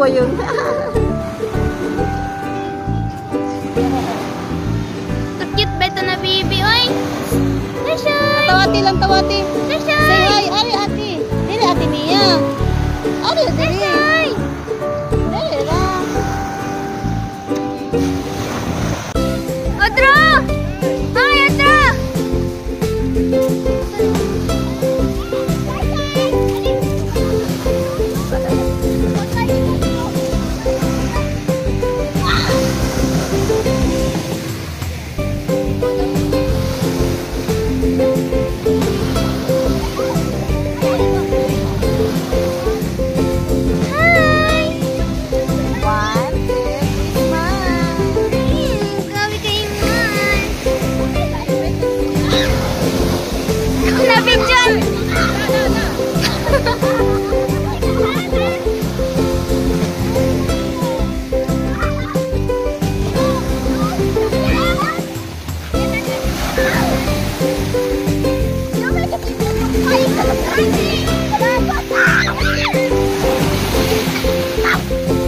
yun. Cute ba ito na baby? Oy! Tashay! Tawati lang, tawati. Tashay! Say hi. Ari, ate. Dili, ate Mia. Ari, dili. Tashay! Dili lang. Otro! Ay, otro!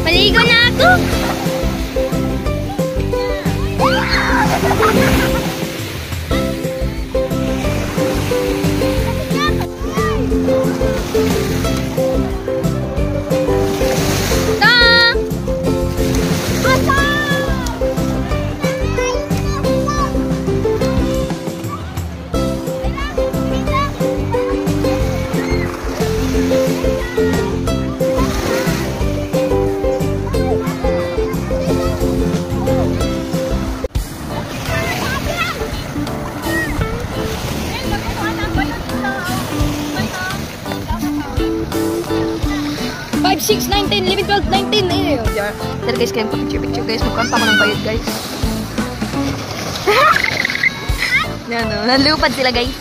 Maligo na ako. Five, 6, 19, 11, 12, 19. Tara guys, kayo picture guys. Mukhang tama ng bayad guys. Yan o, nalupad sila guys.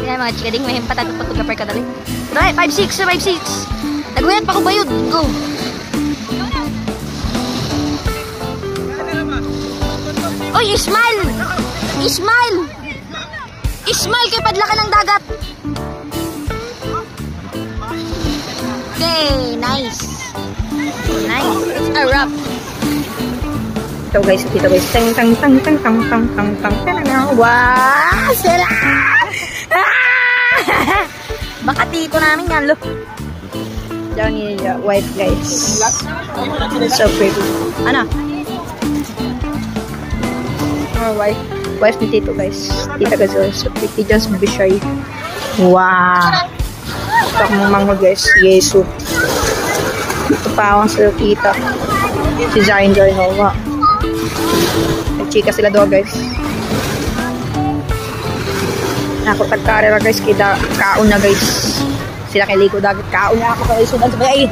Yan mga chikading, may himpatat at patugapar ka dali. Right, 5, 6, 5, 6. Naguyat pa ko bayod. Go. Oy, Ismail! Ismail! Ismail, kay padla ka ng dagat. Okay, nice. Nice. It's a wrap. Ito guys, tang tang tang tang tang tang tang tang tang. Wow, sila. Baka tito namin yan, look. Down yung white guys. So pretty. Ano? Oh, wife ni Tito guys. Tita Gazelle. So pretty, just be shy. Wow. Ito akong mango guys. Yesu. Ito pa akong sa tita. Si Zain Joy Nova. Nag-chika sila doon guys. Nakapagkarera guys. Kita kaon na guys. Sila kay Ligo Dagat. Kaon na ako guys. Sudan sa bagay.